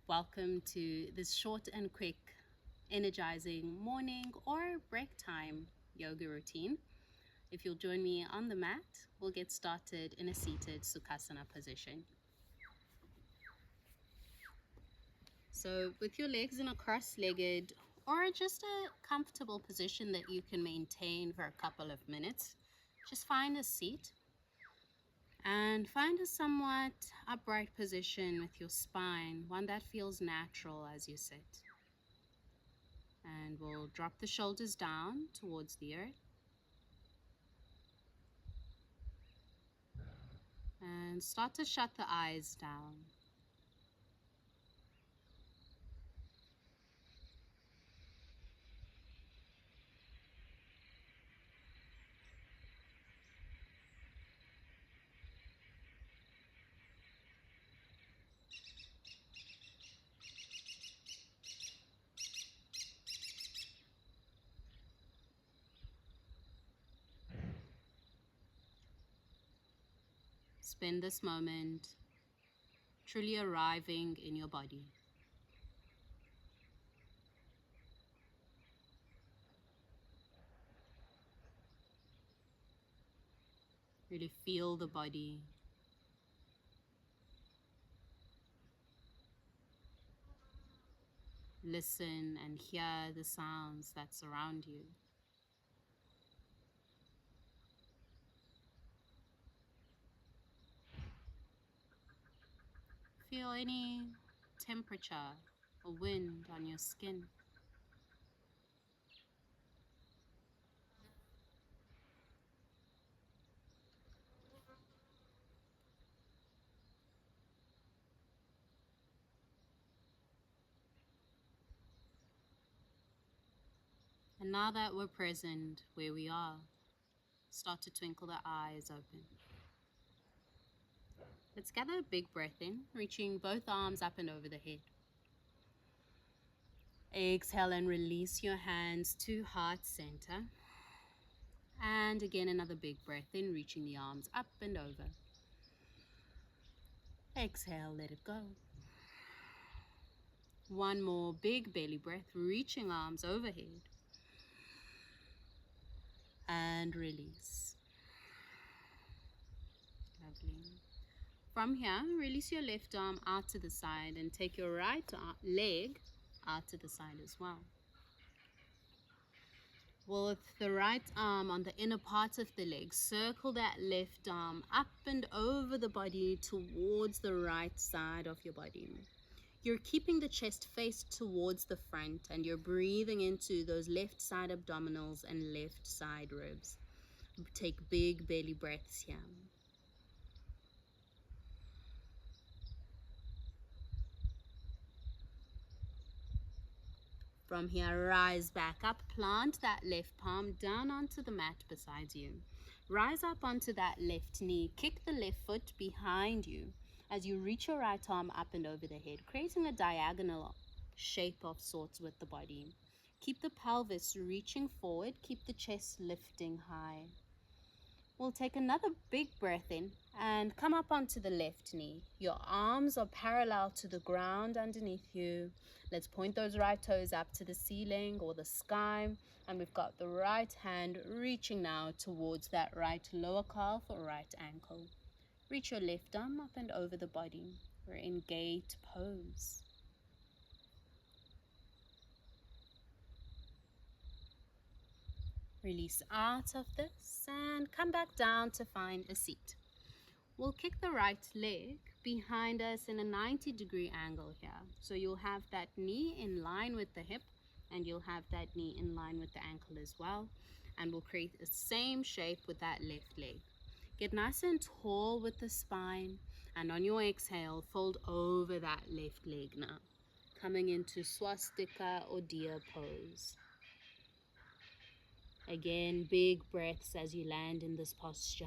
Welcome to this short and quick energizing morning or break time yoga routine. If you'll join me on the mat, we'll get started in a seated Sukhasana position. So with your legs in a cross-legged or just a comfortable position that you can maintain for a couple of minutes, just find a seat and find a somewhat upright position with your spine, one that feels natural as you sit. And we'll drop the shoulders down towards the earth. And start to shut the eyes down. Spend this moment truly arriving in your body. Really feel the body. Listen and hear the sounds that surround you. Feel any temperature or wind on your skin. And now that we're present where we are, start to twinkle the eyes open. Let's gather a big breath in, reaching both arms up and over the head. Exhale and release your hands to heart center. And again, another big breath in, reaching the arms up and over. Exhale, let it go. One more big belly breath, reaching arms overhead. And release. Lovely. From here, release your left arm out to the side and take your right leg out to the side as well. With the right arm on the inner part of the leg, circle that left arm up and over the body towards the right side of your body. You're keeping the chest faced towards the front and you're breathing into those left side abdominals and left side ribs. Take big belly breaths here. From here, rise back up, plant that left palm down onto the mat beside you. Rise up onto that left knee, kick the left foot behind you as you reach your right arm up and over the head, creating a diagonal shape of sorts with the body. Keep the pelvis reaching forward, keep the chest lifting high. We'll take another big breath in and come up onto the left knee. Your arms are parallel to the ground underneath you. Let's point those right toes up to the ceiling or the sky. And we've got the right hand reaching now towards that right lower calf or right ankle. Reach your left arm up and over the body. We're in gate pose. Release out of this and come back down to find a seat. We'll kick the right leg behind us in a 90-degree angle here. So you'll have that knee in line with the hip and you'll have that knee in line with the ankle as well. And we'll create the same shape with that left leg. Get nice and tall with the spine, and on your exhale, fold over that left leg now, coming into swastika or deer pose. Again, big breaths as you land in this posture.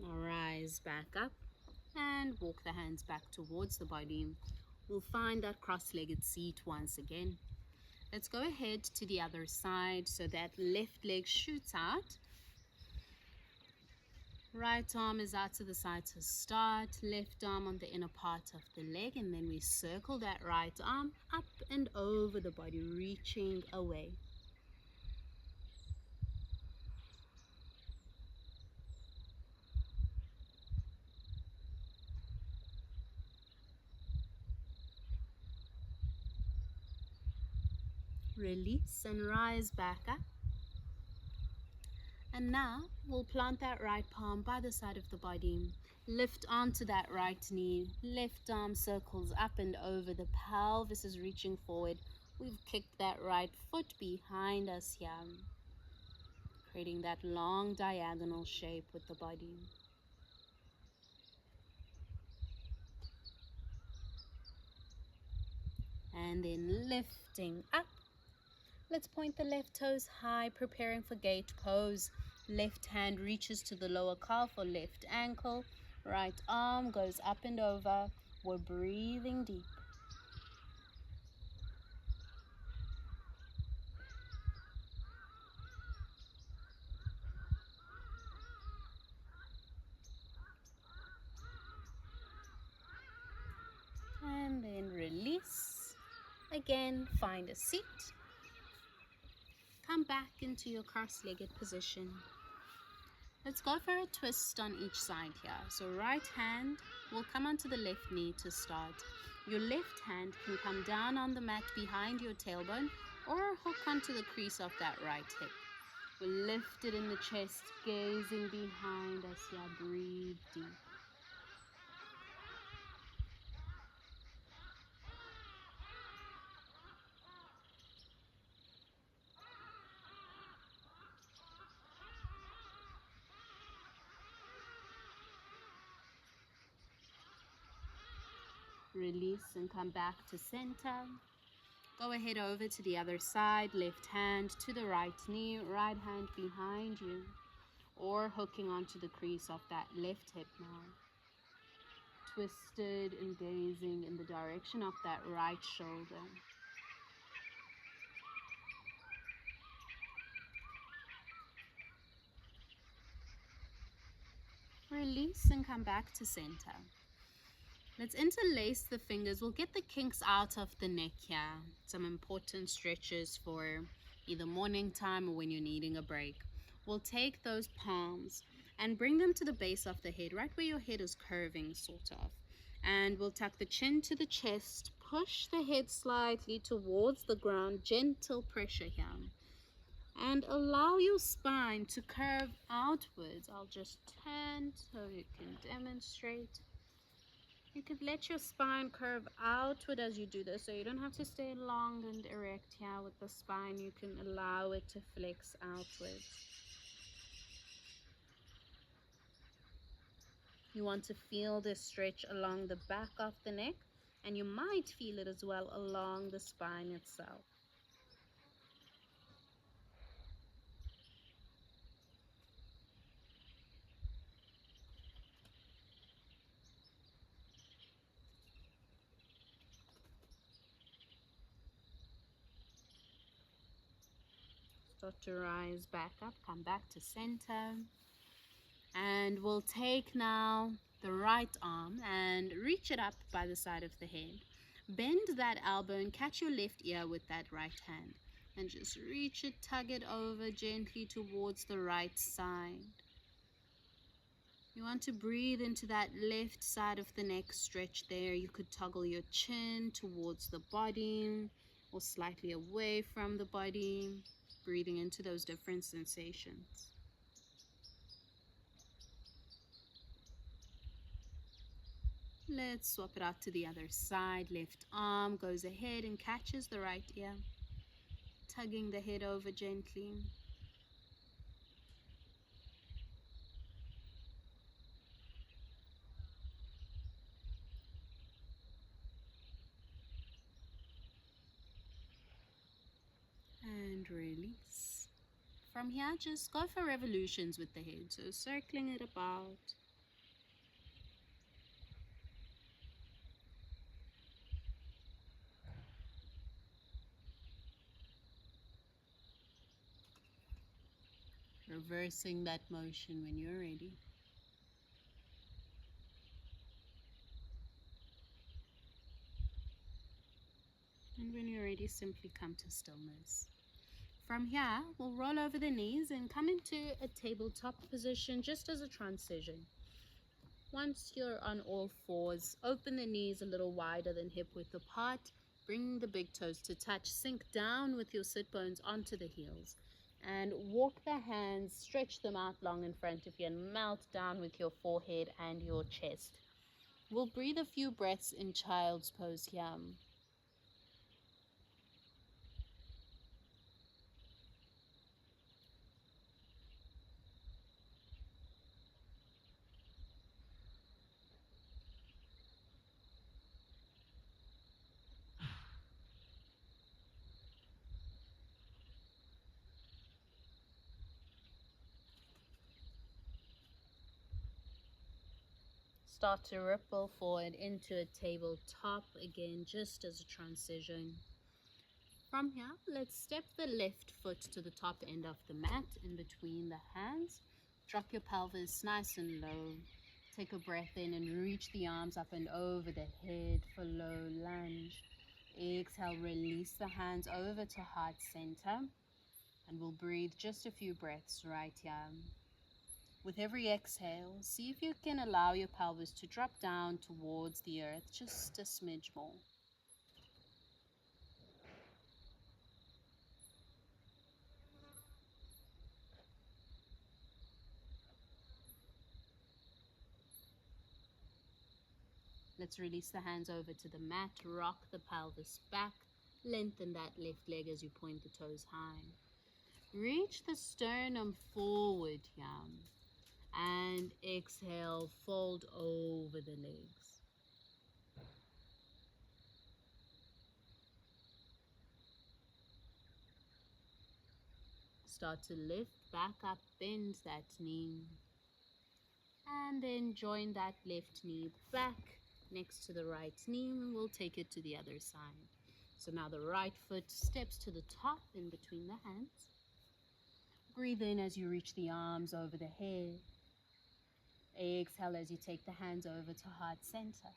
Now rise back up and walk the hands back towards the body. We'll find that cross-legged seat once again. Let's go ahead to the other side so that left leg shoots out. Right arm is out to the side to start, left arm on the inner part of the leg, and then we circle that right arm up and over the body, reaching away. Release and rise back up. And now we'll plant that right palm by the side of the body. Lift onto that right knee. Left arm circles up and over. The pelvis is reaching forward. We've kicked that right foot behind us here, creating that long diagonal shape with the body. And then lifting up. Let's point the left toes high, preparing for gate pose. Left hand reaches to the lower calf or left ankle. Right arm goes up and over. We're breathing deep. And then release. Again, find a seat. Come back into your cross-legged position. Let's go for a twist on each side here. So right hand will come onto the left knee to start. Your left hand can come down on the mat behind your tailbone or hook onto the crease of that right hip. We'll lift it in the chest, gazing behind us here. Breathe deep. Release and come back to center. Go ahead over to the other side, left hand to the right knee, right hand behind you, or hooking onto the crease of that left hip now. Twisted and gazing in the direction of that right shoulder. Release and come back to center. Let's interlace the fingers. We'll get the kinks out of the neck here. Some important stretches for either morning time or when you're needing a break. We'll take those palms and bring them to the base of the head, right where your head is curving, sort of. And we'll tuck the chin to the chest, push the head slightly towards the ground, gentle pressure here. And allow your spine to curve outwards. I'll just turn so you can demonstrate. You could let your spine curve outward as you do this, so you don't have to stay long and erect here with the spine. You can allow it to flex outwards. You want to feel this stretch along the back of the neck, and you might feel it as well along the spine itself. Start to rise back up, come back to center. And we'll take now the right arm and reach it up by the side of the head. Bend that elbow and catch your left ear with that right hand. And just reach it, tug it over gently towards the right side. You want to breathe into that left side of the neck stretch there. You could toggle your chin towards the body or slightly away from the body, breathing into those different sensations. Let's swap it out to the other side. Left arm goes ahead and catches the right ear, tugging the head over gently. And release. From here, just go for revolutions with the head, so circling it about. reversing that motion when you're ready. And when you're ready, simply come to stillness. From here, we'll roll over the knees and come into a tabletop position just as a transition. Once you're on all fours, open the knees a little wider than hip width apart. Bring the big toes to touch. Sink down with your sit bones onto the heels. And walk the hands, stretch them out long in front of you and melt down with your forehead and your chest. We'll breathe a few breaths in child's pose here. Start to ripple forward into a tabletop again, just as a transition. From here, let's step the left foot to the top end of the mat in between the hands. Drop your pelvis nice and low. Take a breath in and reach the arms up and over the head for low lunge. Exhale, release the hands over to heart center. And we'll breathe just a few breaths right here. With every exhale, see if you can allow your pelvis to drop down towards the earth just a smidge more. Let's release the hands over to the mat, rock the pelvis back, lengthen that left leg as you point the toes high. Reach the sternum forward here. And exhale, fold over the legs. Start to lift back up, bend that knee. And then join that left knee back next to the right knee, and we'll take it to the other side. So now the right foot steps to the top in between the hands. Breathe in as you reach the arms over the head. Exhale as you take the hands over to heart center.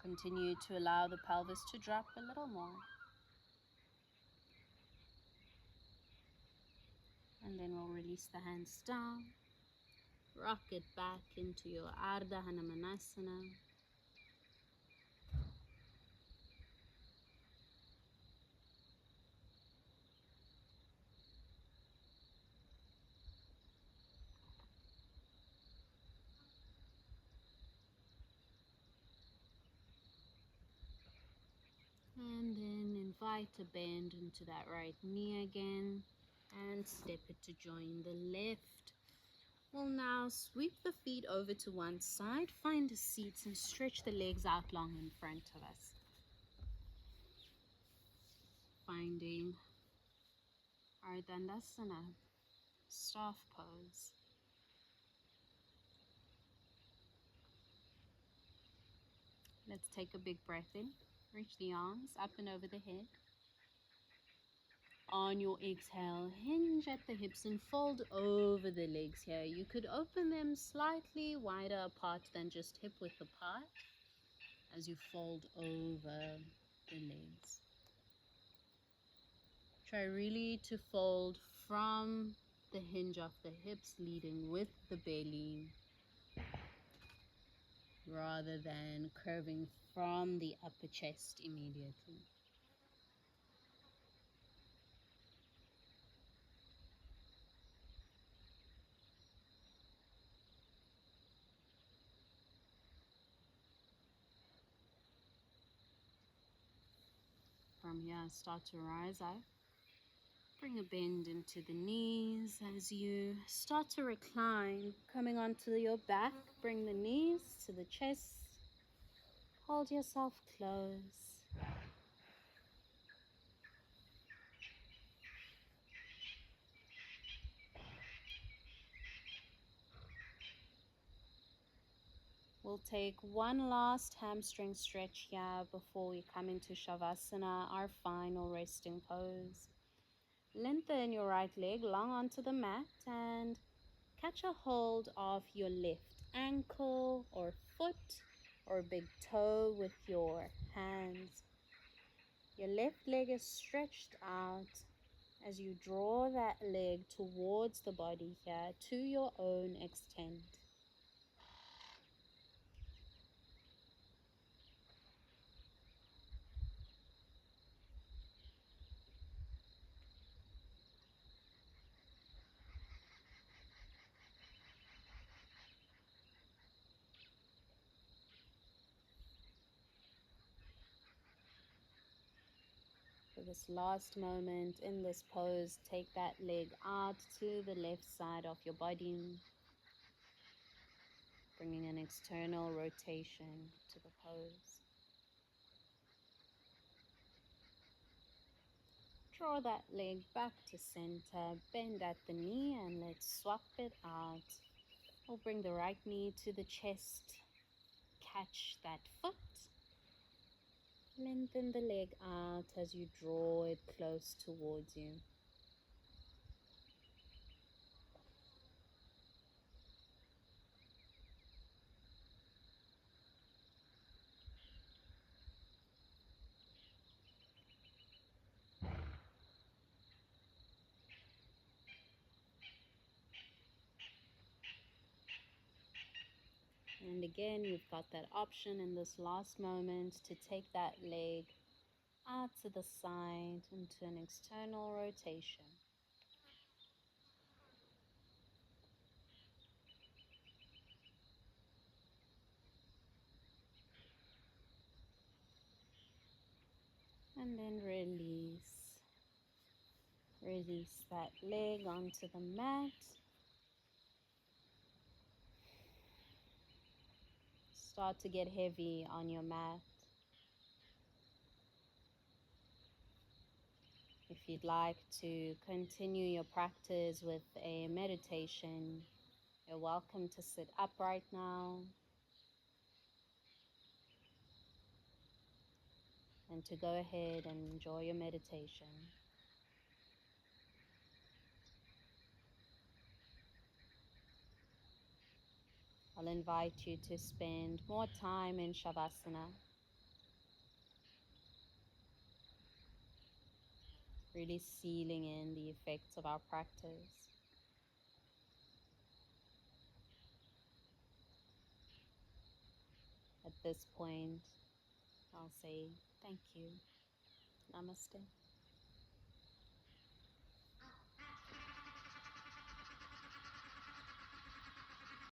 Continue to allow the pelvis to drop a little more. And then we'll release the hands down. Rock it back into your Ardha Hanumanasana. And then invite a bend into that right knee again. And step it to join the left. We'll now sweep the feet over to one side, find a seat and stretch the legs out long in front of us. Finding our Dandasana, staff pose. Let's take a big breath in. Reach the arms up and over the head. On your exhale, hinge at the hips and fold over the legs here. You could open them slightly wider apart than just hip width apart as you fold over the legs. Try really to fold from the hinge of the hips, leading with the belly, rather than curving from the upper chest immediately. From here, start to rise up. Bring a bend into the knees as you start to recline. Coming onto your back, bring the knees to the chest. Hold yourself close. We'll take one last hamstring stretch here before we come into Shavasana, our final resting pose. Lengthen your right leg long onto the mat and catch a hold of your left ankle or foot or big toe with your hands. Your left leg is stretched out as you draw that leg towards the body here to your own extent. For this last moment in this pose, take that leg out to the left side of your body, bringing an external rotation to the pose. Draw that leg back to center, bend at the knee, and let's swap it out. We'll bring the right knee to the chest, catch that foot, lengthen the leg out as you draw it close towards you. And again, you've got that option in this last moment to take that leg out to the side into an external rotation. And then release. Release that leg onto the mat. Start to get heavy on your mat. If you'd like to continue your practice with a meditation, you're welcome to sit upright now and to go ahead and enjoy your meditation. I'll invite you to spend more time in Shavasana, really sealing in the effects of our practice. At this point, I'll say thank you. Namaste.